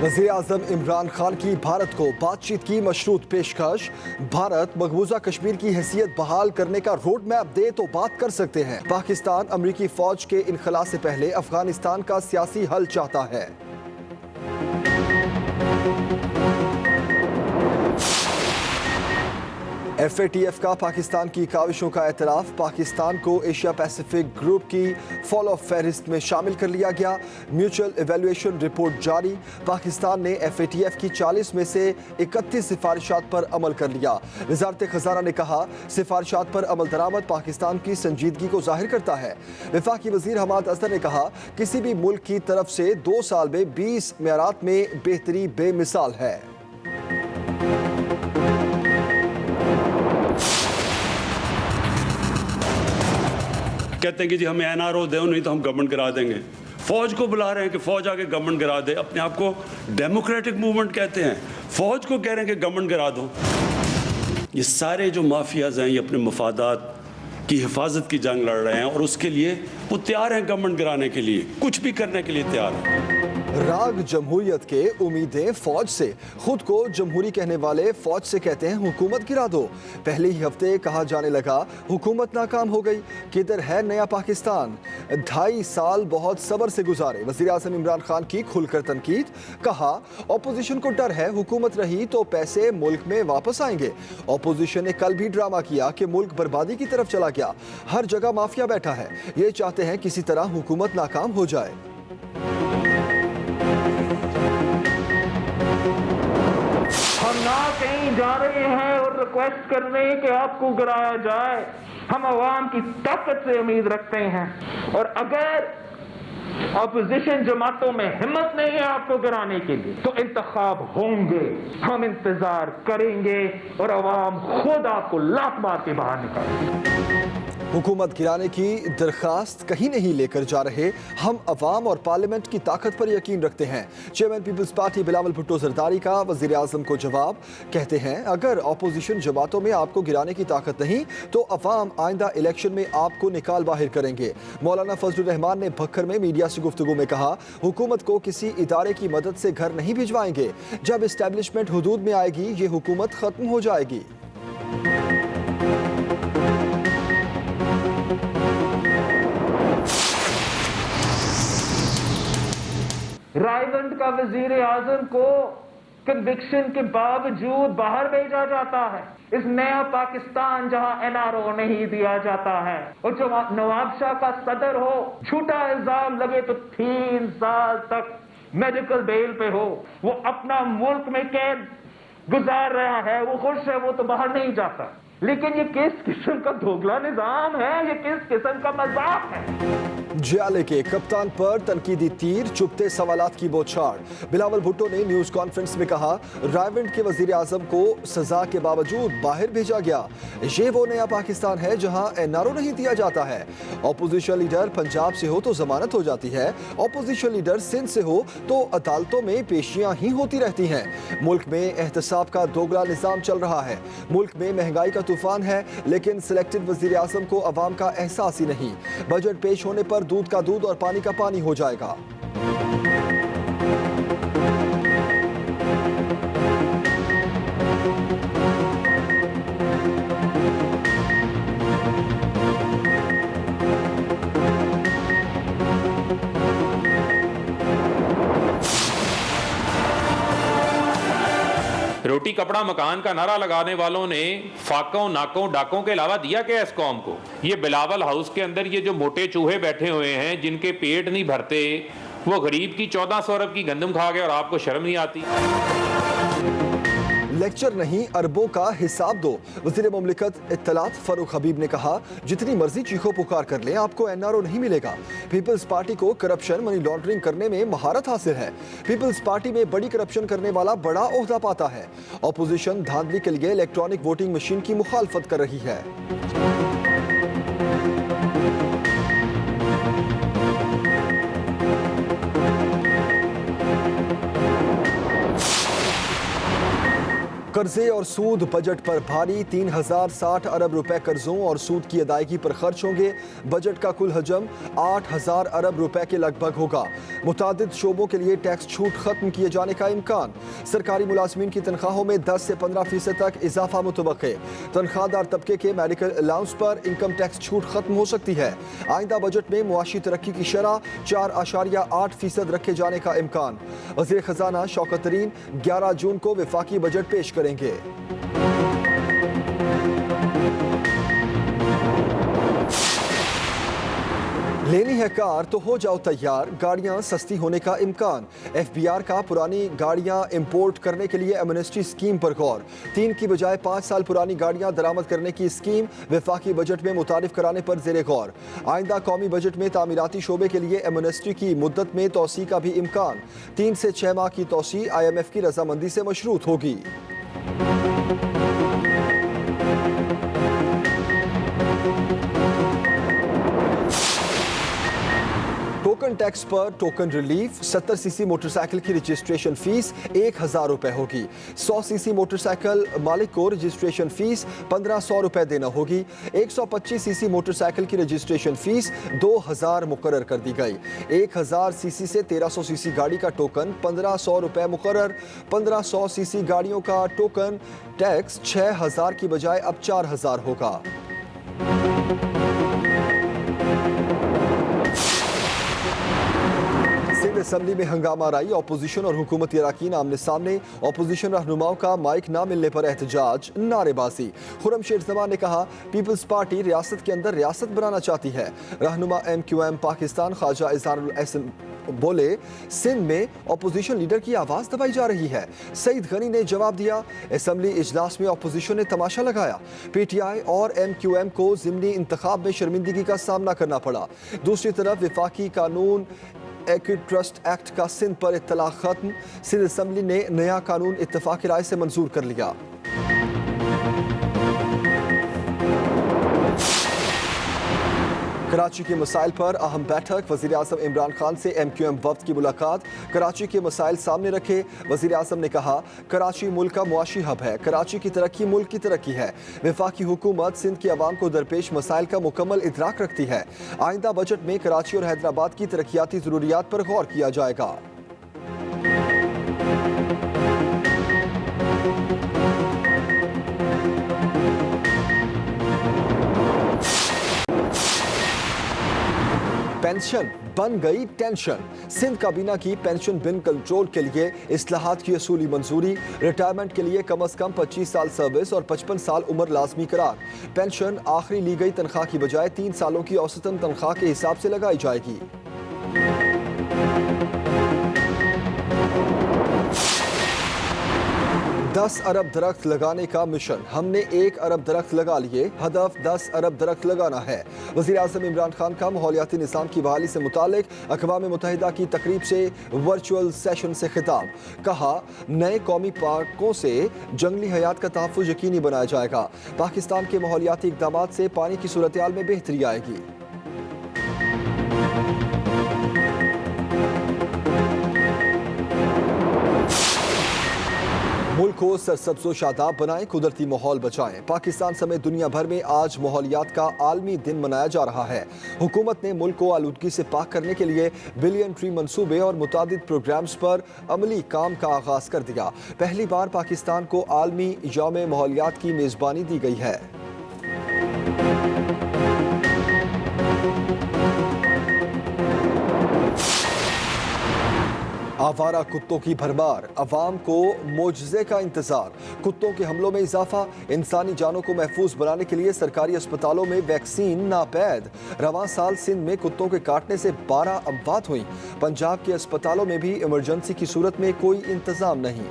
वज़ीर आज़म इमरान खान की भारत को बातचीत की मशरूत पेशकश। भारत मकबूजा कश्मीर की हैसियत बहाल करने का रोड मैप दे तो बात कर सकते हैं। पाकिस्तान अमरीकी फौज के इनखला से पहले अफगानिस्तान का सियासी हल चाहता है। FATF का पाकिस्तान की काविशों का एतराफ़। पाकिस्तान को एशिया पैसिफिक ग्रुप की फॉलो फहरिस्त में शामिल कर लिया गया। म्यूचुअल एवेल्युएशन रिपोर्ट जारी। पाकिस्तान ने FATF की 40 में से 31 सिफारिशात पर अमल कर लिया। वज़ारत ख़ज़ाना ने कहा, सिफारिशात पर अमल दरामद पाकिस्तान की संजीदगी को जाहिर करता है। वफाकी वज़ीर हमाद अज़हर ने कहा, किसी भी मुल्क की तरफ से 2 साल में 20 मेयारात में बेहतरी बेमिसाल है। कहते हैं कि जी हमें NRO दो, नहीं तो हम गवर्नमेंट करा देंगे। फौज को बुला रहे हैं कि फौज आके गवर्नमेंट करा दे। अपने आप को डेमोक्रेटिक मूवमेंट कहते हैं, फौज को कह रहे हैं कि गवर्नमेंट करा दो। ये सारे जो माफियाज हैं, ये अपने मफादात की हिफाजत की जंग लड़ रहे हैं और उसके लिए वो तैयार हैं गवर्नमेंट कराने के लिए, कुछ भी करने के लिए तैयार हैं। राग जमहूरियत के उम्मीदें फौज से। खुद को जमहूरी कहने वाले फौज से कहते हैं हुकूमत गिरा दो। पहले ही हफ्ते कहा जाने लगा हुकूमत नाकाम हो गई। किधर है नया पाकिस्तान? 2.5 साल बहुत सब्र से गुजारे। वज़ीर आज़म इमरान खान की खुलकर तनकीद। कहा, ऑपोजिशन को डर है हुकूमत रही तो पैसे मुल्क में वापस आएंगे। ऑपोजिशन ने कल भी ड्रामा किया कि मुल्क बर्बादी की तरफ चला गया। हर जगह माफिया बैठा है। ये चाहते हैं किसी तरह हुकूमत नाकाम हो जाए। हम ना कहीं जा रहे हैं और रिक्वेस्ट कर रहे हैं कि आपको गिराया जाए। हम अवाम की ताकत से उम्मीद रखते हैं और अगर अपोजिशन जमातों में हिम्मत नहीं है आपको गिराने के लिए तो इंतखाब होंगे। हम इंतजार करेंगे और अवाम खुद आपको लात मार के बाहर निकालेंगे। हुकूमत गिराने की दरखास्त कहीं नहीं लेकर जा रहे। हम अवाम और पार्लियामेंट की ताकत पर यकीन रखते हैं। Chairman Peoples Party Bilawal Bhutto Zardari का वज़ीर आज़म को जवाब। कहते हैं, अगर अपोजिशन जमातों में आपको गिराने की ताकत नहीं तो अवाम आइंदा इलेक्शन में आपको निकाल बाहर करेंगे। मौलाना फजलुर रहमान ने भक्खर में मीडिया से गुफ्तगू में कहा, हुकूमत को किसी इदारे की मदद से घर नहीं भिजवाएंगे। जब इस्टेब्लिशमेंट हुदूद में आएगी ये हुकूमत खत्म हो जाएगी। रायवंड का वजीर आजम को कन्विक्शन के बावजूद बाहर भेजा जाता है। इस नया पाकिस्तान जहां NRO नहीं दिया जाता है और जो नवाब शाह का सदर हो, झूठा इल्जाम लगे तो 3 साल तक मेडिकल बेल पे हो, वो अपना मुल्क में कैद गुजार रहा है, वो खुश है, वो तो बाहर नहीं जाता। लेकिन ये किस किस्म का दोगला निजाम है? ये किस किस्म का मजाक है? जियाले के कप्तान पर तनकीदी तीर, चुपते सवालात की बौछार। बिलावल भुट्टो ने न्यूज़ कॉन्फ्रेंस में कहा, रायवंड के वज़ीर आज़म को सजा के बावजूद बाहर भेजा गया। ये वो नया पाकिस्तान है जहां NRO नहीं दिया जाता है। ऑपोजिशन लीडर पंजाब से हो तो जमानत हो जाती है। ऑपोजिशन लीडर सिंध से हो तो अदालतों में पेशियां ही होती रहती हैं। मुल्क में एहतसाब का दोगला निज़ाम चल रहा है। मुल्क में महंगाई का तूफान है लेकिन सिलेक्टेड वज़ीर आज़म को अवाम का एहसास ही नहीं। बजट पेश होने पर दूध का दूध और पानी का पानी हो जाएगा। रोटी कपड़ा मकान का नारा लगाने वालों ने फाकों नाकों डाकों के अलावा दिया क्या इस कौम को? ये बिलावल हाउस के अंदर ये जो मोटे चूहे बैठे हुए हैं जिनके पेट नहीं भरते, वो गरीब की 1400 अरब की गंदम खा गए और आपको शर्म नहीं आती? लेक्चर नहीं, अरबों का हिसाब दो। वज़ीर मुमलिकत इत्तलात फरूख हबीब ने कहा, जितनी मर्जी चीखो पुकार कर लें आपको NRO नहीं मिलेगा। पीपल्स पार्टी को करप्शन मनी लॉन्ड्रिंग करने में महारत हासिल है। पीपल्स पार्टी में बड़ी करप्शन करने वाला बड़ा ओहदा पाता है। ऑपोजिशन धांधली के लिए इलेक्ट्रॉनिक वोटिंग मशीन की मुखालफत कर रही है। कर्जे और सूद बजट पर भारी, 3060 अरब रुपए कर्जों और सूद की अदायगी पर खर्च होंगे। बजट का कुल हजम 8000 अरब रुपए के लगभग होगा। मुतादिद शोबों के लिए टैक्स छूट खत्म किए जाने का इम्कान। सरकारी मुलाजमीन की तनख्वाहों में 10 से 15% तक इजाफा मुतवक्के। तनख्वाहदार तबके के मेडिकल अलाउंस पर इनकम टैक्स छूट खत्म हो सकती है। आइंदा बजट में मुआशी तरक्की की शरह 4.8% रखे जाने का इम्कान। वज़ीर खजाना शौकत तरीन 11 जून को वफाकी बजट पेश करेंगे। लेनी है कार तो हो जाओ तैयार, गाड़ियां सस्ती होने का इम्कान। FBR का पुरानी गाड़ियां इंपोर्ट करने के लिए एमनेस्टी स्कीम पर गौर। 3 की बजाय 5 साल पुरानी गाड़ियां दरामद करने की स्कीम वफाकी बजट में मुतारिफ कराने पर ज़ेरे गौर। आइंदा कौमी बजट में तामीराती शोबे के लिए एमनेस्टी की मुद्दत में तोसी का भी इम्कान। 3 से 6 माह की तोसी IMF की रजामंदी से मशरूत होगी। टोकन टैक्स पर टोकन रिलीफ। 70 सीसी मोटरसाइकिल की रजिस्ट्रेशन फीस 1000 रुपए होगी। 100 सीसी मोटरसाइकिल मालिक को रजिस्ट्रेशन फीस 1500 रुपए देना होगी। 125 सीसी मोटरसाइकिल की रजिस्ट्रेशन फीस 2000 मुकर्रर कर दी गई। 1000 सीसी से 1300 सीसी गाड़ी का टोकन 1500 रुपए मुकर्रर। 1500 सीसी गाड़ियों का टोकन टैक्स 6000 की बजाय अब 4000 होगा। सिंध असेंबली में हंगामा राई, ऑपोजिशन और हुकूमती अरकान आमने सामने। ऑपोजिशन रहनुमाओं का माइक ना मिलने पर एहतजाज, नारेबाजी। खुर्रमशेर जमान ने कहा पीपल्स पार्टी रियासत के अंदर रियासत बनाना चाहती है। रहनुमा MQM पाकिस्तान ख्वाजा इजहारुल एहसन बोले सिंध में ऑपोजिशन लीडर की आवाज दबाई जा रही है। सईद गनी ने जवाब दिया। असेंबली इजलास में ऑपोजिशन ने तमाशा लगाया। PTI और MQM को ज़िमनी इंतखाब में शर्मिंदगी का सामना करना पड़ा। दूसरी तरफ वफाकी कानून एक्विट ट्रस्ट एक्ट का सिंध पर इत्तला खत्म। सिंध असेंबली ने नया कानून इत्तफाक राय से मंजूर कर लिया। कराची के मसाइल पर अहम बैठक। वज़ीर आज़म इमरान खान से MQM वफ्द की मुलाकात। कराची के मसाइल सामने रखे। वज़ीर आज़म ने कहा कराची मुल्क का मुआशी हब है। कराची की तरक्की मुल्क की तरक्की है। वफाकी हुकूमत सिंध की आवाम को दरपेश मसाइल का मुकम्मल इदराक रखती है। आइंदा बजट में कराची और हैदराबाद की तरक्याती ज़रूरियात पर गौर किया जाएगा। पेंशन बन गई टेंशन। सिंध काबीना की पेंशन बिन कंट्रोल के लिए इस्लाहात की असूली मंजूरी। रिटायरमेंट के लिए कम अज कम 25 साल सर्विस और 55 साल उम्र लाजमी करार। पेंशन आखिरी ली गई तनख्वाह की बजाय 3 सालों की औसतन तनख्वाह के हिसाब से लगाई जाएगी। 10 अरब दरख्त लगाने का मिशन। हमने 1 अरब दरख्त लगा लिए। हदफ 10 अरब दरख्त लगाना है। वज़ीर आज़म इमरान खान का माहौलियाती निज़ाम की बहाली से मुतालिक अक़वाम मुत्तहिदा की तकरीब से वर्चुअल सेशन से खिताब। कहा नए कौमी पार्कों से जंगली हयात का तहफ़्फ़ुज़ यकीनी बनाया जाएगा। पाकिस्तान के माहौलियाती इक़दामात से पानी की सूरत हाल में बेहतरी आएगी। मुल्क को सरसब्ज़ो शादाब बनाएं, कुदरती माहौल बचाएं। पाकिस्तान समेत दुनिया भर में आज माहौलियात का आलमी दिन मनाया जा रहा है। हुकूमत ने मुल्क को आलूदगी से पाक करने के लिए बिलियन ट्री मंसूबे और मुतादिद प्रोग्राम्स पर अमली काम का आगाज कर दिया। पहली बार पाकिस्तान को आलमी यौम माहौलियात की मेज़बानी दी गई है। आवारा कुत्तों की भरमार, अवाम को मोजज़े का इंतजार। कुत्तों के हमलों में इजाफा। इंसानी जानों को महफूज बनाने के लिए सरकारी अस्पतालों में वैक्सीन नापैद। रवां साल सिंध में कुत्तों के काटने से 12 अमवात हुई। पंजाब के अस्पतालों में भी इमरजेंसी की सूरत में कोई इंतजाम नहीं।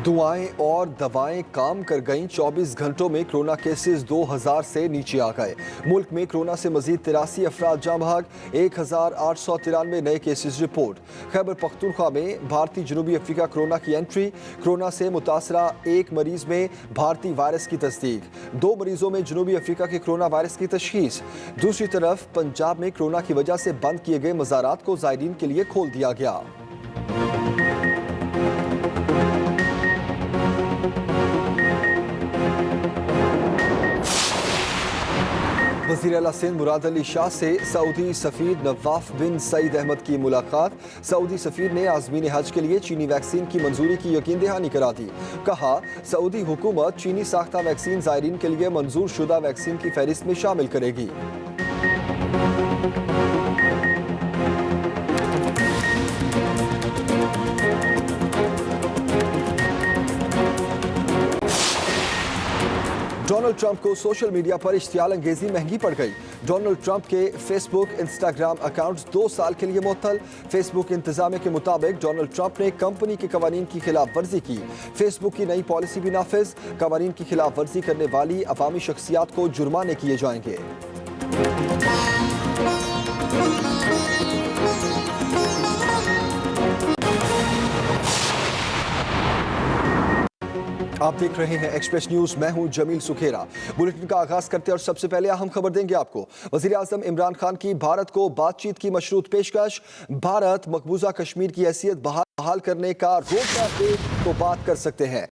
दुआएं और दवाएं काम कर गईं। 24 घंटों में कोरोना केसेस 2000 से नीचे आ गए। मुल्क में कोरोना से मजीद 83 अफराद जाँ बहक, 1893 नए केसेस रिपोर्ट। खैबर पख्तूनख्वा में भारतीय जनूबी अफ्रीका कोरोना की एंट्री। कोरोना से मुतासरा एक मरीज में भारतीय वायरस की तस्दीक। 2 मरीजों में जनूबी अफ्रीका के कोरोना वायरस की तशखीस। दूसरी तरफ पंजाब में कोरोना की वजह से बंद किए गए मज़ारात को ज़ायरीन के लिए खोल दिया गया। वज़ीर आला सिंध मुराद अली शाह से सऊदी सफ़ीर नवाफ बिन सईद अहमद की मुलाकात। सऊदी सफ़ीर ने आज़मीन हज के लिए चीनी वैक्सीन की मंजूरी की यकीन दहानी करा दी। कहा, सऊदी हुकूमत चीनी साख्ता वैक्सीन ज़ायरीन के लिए मंजूर शुदा वैक्सीन की फहरिस्त में शामिल करेगी। डोनाल्ड ट्रंप को सोशल मीडिया पर इश्तियाल अंगेजी महंगी पड़ गई। डोनाल्ड ट्रंप के फेसबुक इंस्टाग्राम अकाउंट्स 2 साल के लिए मुअत्तल। फेसबुक इंतजामिया के मुताबिक डोनाल्ड ट्रंप ने कंपनी के कवानीन की खिलाफ वर्जी की। फेसबुक की नई पॉलिसी भी नाफिज। कवानीन की खिलाफ वर्जी करने वाली अवामी शख्सियात को जुर्माने किए जाएंगे। आप देख रहे हैं एक्सप्रेस न्यूज। मैं हूं जमील सुखेरा। बुलेटिन का आगाज करते और सबसे पहले अहम खबर देंगे आपको। वजीर आजम इमरान खान की भारत को बातचीत की मशरूत पेशकश। भारत मकबूजा कश्मीर की हैसियत बहाल करने का रोड मैप दे तो बात कर सकते हैं।